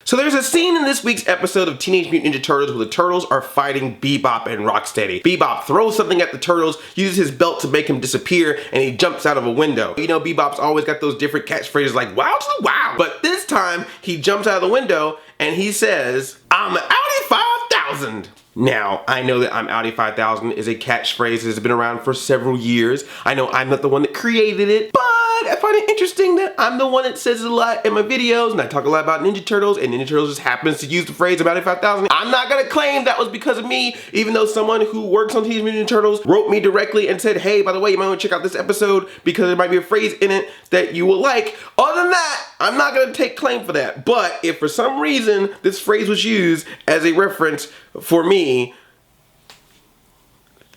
So there's a scene in this week's episode of Teenage Mutant Ninja Turtles where the Turtles are fighting Bebop and Rocksteady. Bebop throws something at the Turtles, uses his belt to make him disappear, and he jumps out of a window. You know, Bebop's always got those different catchphrases like, wow to the wow. But this time, he jumps out of the window and he says, I'm Audi 5000. Now, I know that I'm Audi 5000 is a catchphrase that has been around for several years. I know I'm not the one that created it, but I find it interesting that I'm the one that says it a lot in my videos, and I talk a lot about Ninja Turtles, and Ninja Turtles just happens to use the phrase about Audi 5000. I'm not gonna claim that was because of me, even though someone who works on Teenage Mutant Ninja Turtles wrote me directly and said, hey, by the way, you might want to check out this episode because there might be a phrase in it that you will like. Other than that, I'm not gonna take claim for that. But if for some reason this phrase was used as a reference for me,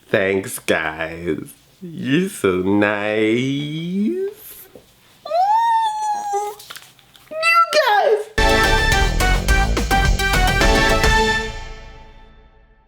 thanks, guys. You're so nice.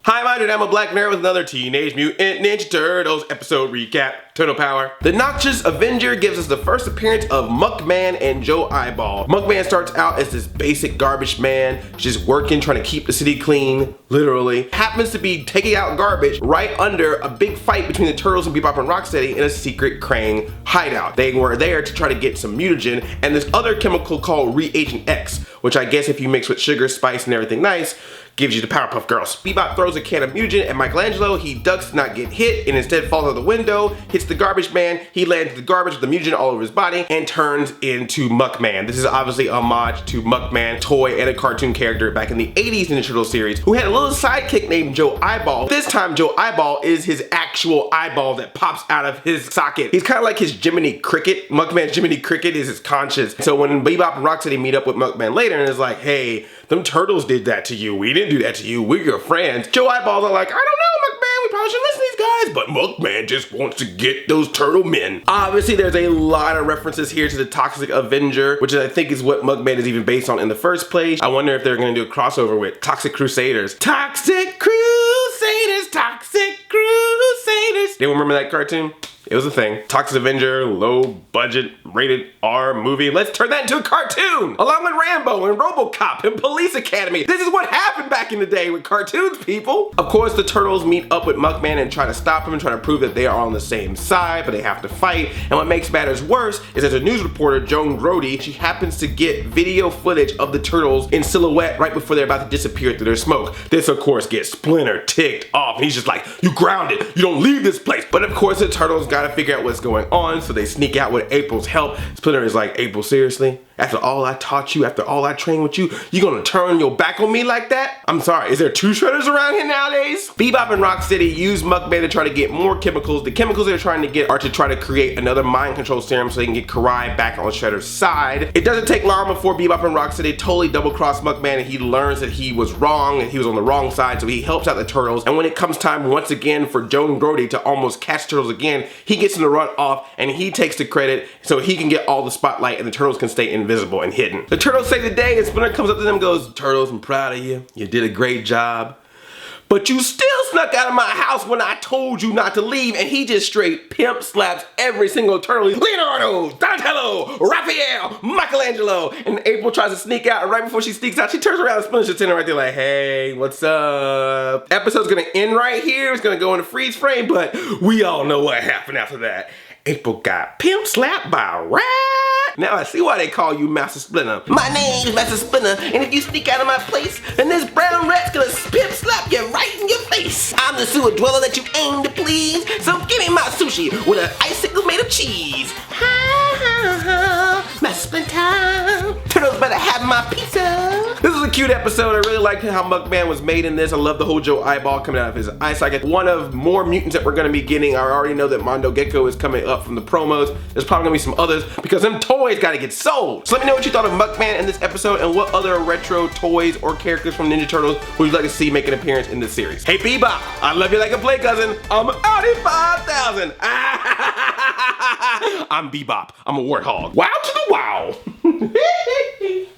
Hi, I'm a Black Mirror with another Teenage Mutant Ninja Turtles episode recap. Turtle Power. The Noxious Avenger gives us the first appearance of Muckman and Joe Eyeball. Muckman starts out as this basic garbage man, just working, trying to keep the city clean, literally. Happens to be taking out garbage right under a big fight between the Turtles and Bebop and Rocksteady in a secret Krang hideout. They were there to try to get some mutagen and this other chemical called Reagent X, which I guess if you mix with sugar, spice, and everything nice, gives you the Powerpuff Girls. Bebop throws a can of mutagen at Michelangelo. He ducks to not get hit and instead falls out the window, hits the garbage man. He lands in the garbage with the mutagen all over his body and turns into Muckman. This is obviously a homage to Muckman, toy and a cartoon character back in the 80s Ninja Turtle series, who had a little sidekick named Joe Eyeball. This time, Joe Eyeball is his actual eyeball that pops out of his socket. He's kind of like his Jiminy Cricket. Muckman's Jiminy Cricket is his conscience. So when Bebop and Rocksteady meet up with Muckman later and is like, hey, them turtles did that to you. We didn't do that to you. We're your friends. Joe Eyeballs are like, I don't know, Muckman. We probably should listen to these guys. But Muckman just wants to get those turtle men. Obviously, there's a lot of references here to the Toxic Avenger, which I think is what Muckman is even based on in the first place. I wonder if they're going to do a crossover with Toxic Crusaders. Toxic Crusaders, Toxic Crusaders. Anyone remember that cartoon? It was a thing. Noxious Avenger, low budget, rated R movie. Let's turn that into a cartoon! Along with Rambo and RoboCop and Police Academy. This is what happened back in the day with cartoons, people. Of course, the Turtles meet up with Muckman and try to stop him and try to prove that they are on the same side, but they have to fight. And what makes matters worse is there's a news reporter, Joan Grody. She happens to get video footage of the Turtles in silhouette right before they're about to disappear through their smoke. This, of course, gets Splinter ticked off. And he's just like, you grounded. You don't leave this place. But of course, the Turtles gotta figure out what's going on, so they sneak out with April's help. Splinter is like, April, seriously? After all I taught you, after all I trained with you, you gonna turn your back on me like that? I'm sorry, is there two Shredders around here nowadays? Bebop and Rocksteady use Muckman to try to get more chemicals. The chemicals they're trying to get are to try to create another mind control serum so they can get Karai back on Shredder's side. It doesn't take long before Bebop and Rocksteady totally double-cross Muckman and he learns that he was wrong and he was on the wrong side, so he helps out the Turtles. And when it comes time once again for Joan Grody to almost catch Turtles again, he gets in the run off and he takes the credit so he can get all the spotlight and the Turtles can stay invisible and hidden. The Turtles save the day and Splinter comes up to them and goes, Turtles, I'm proud of you. You did a great job. But you still snuck out of my house when I told you not to leave, and he just straight pimp slaps every single turtle. Leonardo, Donatello, Raphael, Michelangelo, and April tries to sneak out, and right before she sneaks out, she turns around and Splinter's just sitting right there like, hey, what's up? Episode's gonna end right here. It's gonna go into freeze frame, but we all know what happened after that. April got pimp slapped by a rat. Now I see why they call you Master Splinter. My name's Master Splinter, and if you sneak out of my place, then this brown rat's gonna pimp slap you right in your face. I'm the sewer dweller that you aim to please, so give me my sushi with an icicle made of cheese. Ha ha ha, Master Splinter. Turtles better have my pizza. This is a cute episode. I really liked how Muckman was made in this. I love the whole Joe Eyeball coming out of his eye socket. One of more mutants that we're gonna be getting. I already know that Mondo Gecko is coming up from the promos. There's probably gonna be some others because them toys gotta get sold. So let me know what you thought of Muckman in this episode and what other retro toys or characters from Ninja Turtles would you like to see make an appearance in this series. Hey Bebop, I love you like a play cousin. I'm Audi 5000. I'm Bebop. I'm a warthog. Wow to the wow.